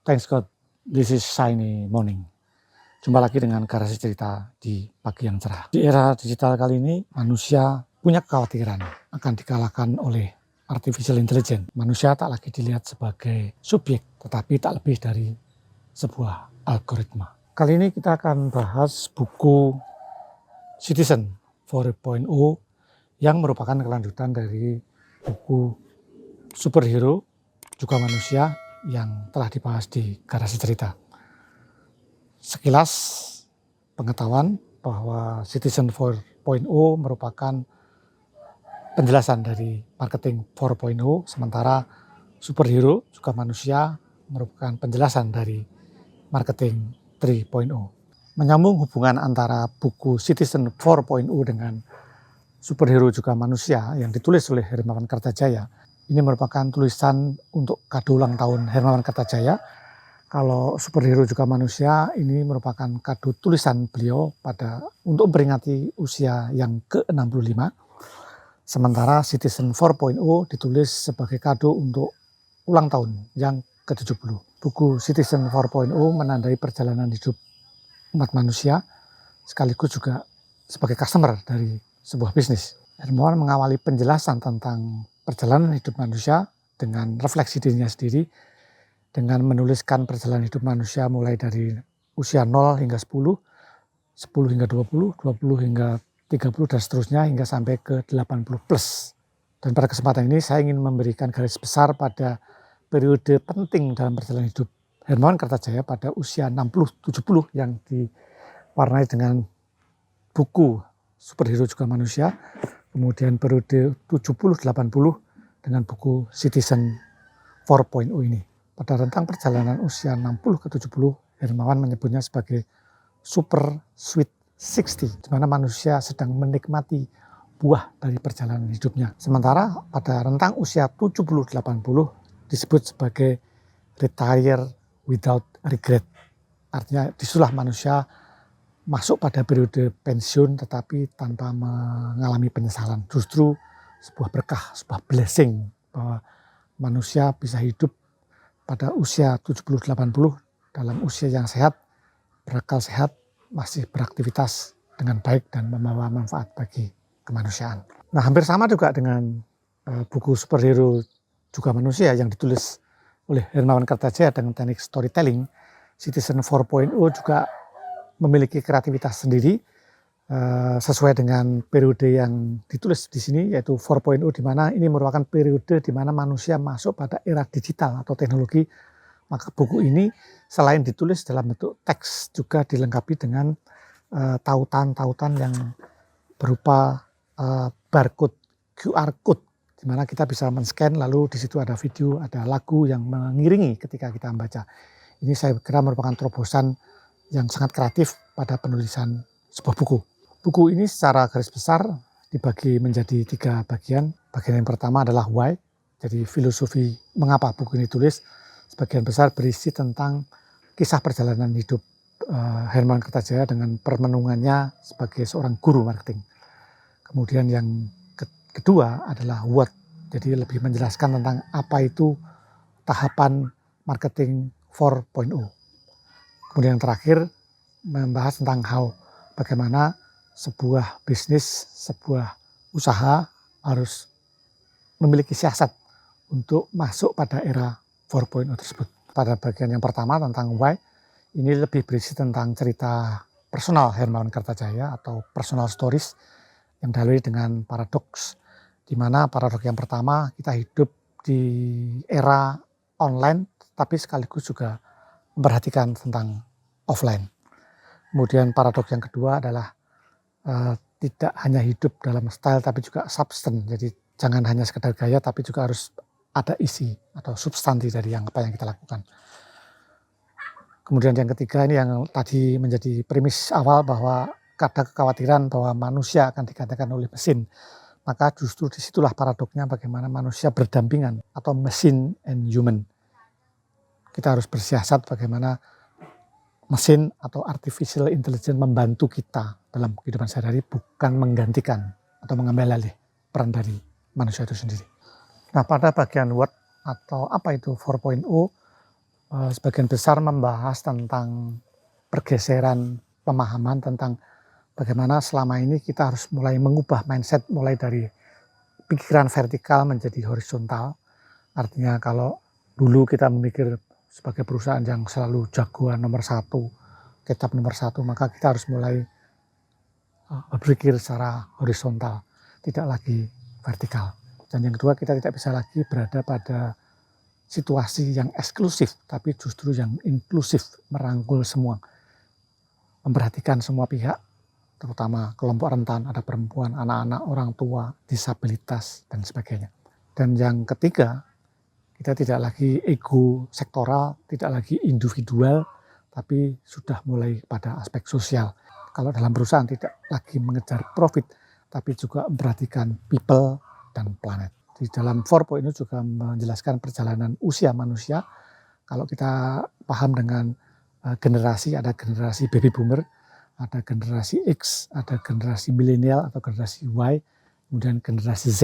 Thanks God, this is shiny morning. Jumpa lagi dengan Garasi Cerita di pagi yang cerah. Di era digital kali ini, manusia punya kekhawatiran akan dikalahkan oleh artificial intelligence. Manusia tak lagi dilihat sebagai subjek, tetapi tak lebih dari sebuah algoritma. Kali ini kita akan bahas buku Citizen 4.0 yang merupakan kelanjutan dari buku Superhero Juga Manusia yang telah dibahas di Garasi Cerita. Sekilas pengetahuan bahwa Citizen 4.0 merupakan penjelasan dari marketing 4.0, sementara Superhero Juga Manusia merupakan penjelasan dari marketing 3.0. Menyambung hubungan antara buku Citizen 4.0 dengan Superhero Juga Manusia yang ditulis oleh Hermawan Kartajaya. Ini merupakan tulisan untuk kado ulang tahun Hermawan Kartajaya. Kalau Superhero Juga Manusia ini merupakan kado tulisan beliau untuk memperingati usia yang ke-65. Sementara Citizen 4.0 ditulis sebagai kado untuk ulang tahun yang ke-70. Buku Citizen 4.0 menandai perjalanan hidup umat manusia sekaligus juga sebagai customer dari sebuah bisnis. Hermawan mengawali penjelasan tentang perjalanan hidup manusia dengan refleksi dirinya sendiri, dengan menuliskan perjalanan hidup manusia mulai dari usia 0 hingga 10, 10 hingga 20, 20 hingga 30 dan seterusnya hingga sampai ke 80 plus. Dan pada kesempatan ini saya ingin memberikan garis besar pada periode penting dalam perjalanan hidup Hermawan Kartajaya pada usia 60-70 yang diwarnai dengan buku Superhero Juga Manusia, kemudian periode 70-80 dengan buku Citizen 4.0 ini. Pada rentang perjalanan usia 60 ke 70, Hermawan menyebutnya sebagai Super Sweet 60, di mana manusia sedang menikmati buah dari perjalanan hidupnya. Sementara pada rentang usia 70-80 disebut sebagai Retire Without Regret. Artinya disitulah manusia masuk pada periode pensiun tetapi tanpa mengalami penyesalan. Justru sebuah berkah, sebuah blessing bahwa manusia bisa hidup pada usia 70-80 dalam usia yang sehat, berakal sehat, masih beraktivitas dengan baik dan membawa manfaat bagi kemanusiaan. Nah, hampir sama juga dengan buku Superhero Juga Manusia yang ditulis oleh Hermawan Kartajaya dengan teknik storytelling. Citizen 4.0 juga memiliki kreativitas sendiri sesuai dengan periode yang ditulis di sini, yaitu 4.0, di mana ini merupakan periode di mana manusia masuk pada era digital atau teknologi. Maka buku ini selain ditulis dalam bentuk teks juga dilengkapi dengan tautan-tautan yang berupa barcode QR code, di mana kita bisa men-scan lalu di situ ada video, ada lagu yang mengiringi ketika kita membaca. Ini saya kira merupakan terobosan yang sangat kreatif pada penulisan sebuah buku. Buku ini secara garis besar dibagi menjadi 3 bagian. Bagian yang pertama adalah why, jadi filosofi mengapa buku ini ditulis. Sebagian besar berisi tentang kisah perjalanan hidup Hermawan Kartajaya dengan permenungannya sebagai seorang guru marketing. Kemudian yang kedua adalah what, jadi lebih menjelaskan tentang apa itu tahapan marketing 4.0. Kemudian yang terakhir membahas tentang how, bagaimana sebuah bisnis, sebuah usaha harus memiliki siasat untuk masuk pada era 4.0 tersebut. Pada bagian yang pertama tentang why, ini lebih berisi tentang cerita personal Hermawan Kartajaya atau personal stories yang dilalui dengan paradoks, di mana paradoks yang pertama kita hidup di era online tapi sekaligus juga memperhatikan tentang offline. Kemudian paradoks yang kedua adalah tidak hanya hidup dalam style tapi juga substance. Jadi jangan hanya sekedar gaya tapi juga harus ada isi atau substansi dari apa yang kita lakukan. Kemudian yang ketiga ini yang tadi menjadi premis awal bahwa ada kekhawatiran bahwa manusia akan digantikan oleh mesin. Maka justru disitulah paradoksnya bagaimana manusia berdampingan atau machine and human. Kita harus bersiasat bagaimana mesin atau artificial intelligence membantu kita dalam kehidupan sehari-hari, bukan menggantikan atau mengambil alih peran dari manusia itu sendiri. Nah, pada bagian what atau apa itu 4.0, sebagian besar membahas tentang pergeseran pemahaman tentang bagaimana selama ini kita harus mulai mengubah mindset mulai dari pikiran vertikal menjadi horizontal. Artinya kalau dulu kita memikir sebagai perusahaan yang selalu jagoan nomor satu, kecap nomor satu, maka kita harus mulai berpikir secara horizontal, tidak lagi vertikal. Dan yang kedua, kita tidak bisa lagi berada pada situasi yang eksklusif, tapi justru yang inklusif, merangkul semua, memperhatikan semua pihak, terutama kelompok rentan, ada perempuan, anak-anak, orang tua, disabilitas, dan sebagainya. Dan yang ketiga, kita tidak lagi ego sektoral, tidak lagi individual, tapi sudah mulai pada aspek sosial. Kalau dalam perusahaan tidak lagi mengejar profit, tapi juga memperhatikan people dan planet. Di dalam 4.0 juga menjelaskan perjalanan usia manusia. Kalau kita paham dengan generasi, ada generasi baby boomer, ada generasi X, ada generasi milenial atau generasi Y, kemudian generasi Z.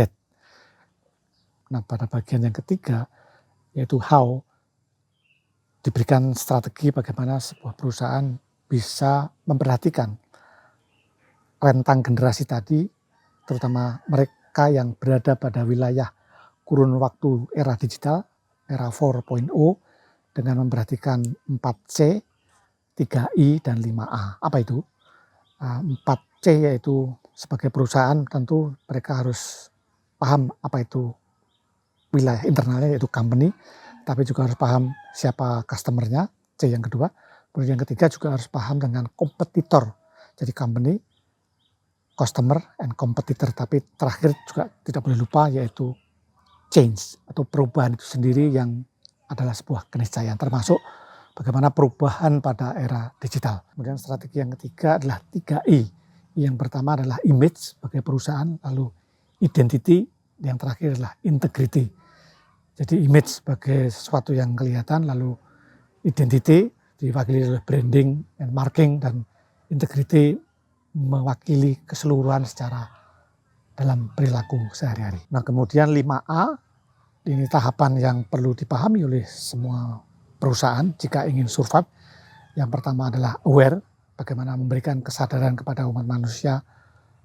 Nah, pada bagian yang ketiga, yaitu how, diberikan strategi bagaimana sebuah perusahaan bisa memperhatikan rentang generasi tadi, terutama mereka yang berada pada wilayah kurun waktu era digital, era 4.0, dengan memperhatikan 4C, 3I, dan 5A. Apa itu? 4C yaitu sebagai perusahaan tentu mereka harus paham apa itu wilayah internalnya, yaitu company, tapi juga harus paham siapa customernya, C yang kedua. Kemudian yang ketiga juga harus paham dengan kompetitor. Jadi company, customer, and competitor. Tapi terakhir juga tidak boleh lupa yaitu change atau perubahan itu sendiri yang adalah sebuah keniscayaan. Termasuk bagaimana perubahan pada era digital. Kemudian strategi yang ketiga adalah 3I. Yang pertama adalah image sebagai perusahaan, lalu identity, yang terakhir adalah integrity. Jadi image sebagai sesuatu yang kelihatan, lalu identity diwakili oleh branding and marketing, dan integrity mewakili keseluruhan secara dalam perilaku sehari-hari. Nah, kemudian 5A, ini tahapan yang perlu dipahami oleh semua perusahaan jika ingin survive. Yang pertama adalah aware, bagaimana memberikan kesadaran kepada umat manusia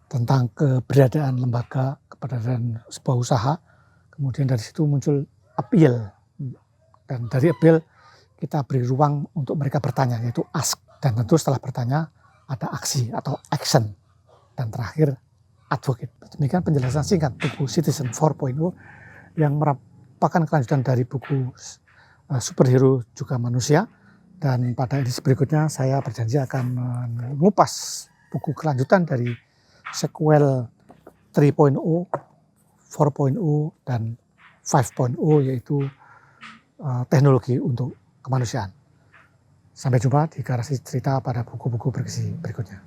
tentang keberadaan lembaga, keberadaan sebuah usaha. Kemudian dari situ muncul appeal, dan dari appeal kita beri ruang untuk mereka bertanya, yaitu ask, dan tentu setelah bertanya ada aksi atau action, dan terakhir advocate. Demikian penjelasan singkat buku Citizen 4.0 yang merupakan kelanjutan dari buku Superhero Juga Manusia, dan pada edisi berikutnya saya berjanji akan mengupas buku kelanjutan dari sequel 3.0, 4.0, dan 5.0, yaitu teknologi untuk kemanusiaan. Sampai jumpa di Garasi Cerita pada buku-buku bergizi berikutnya.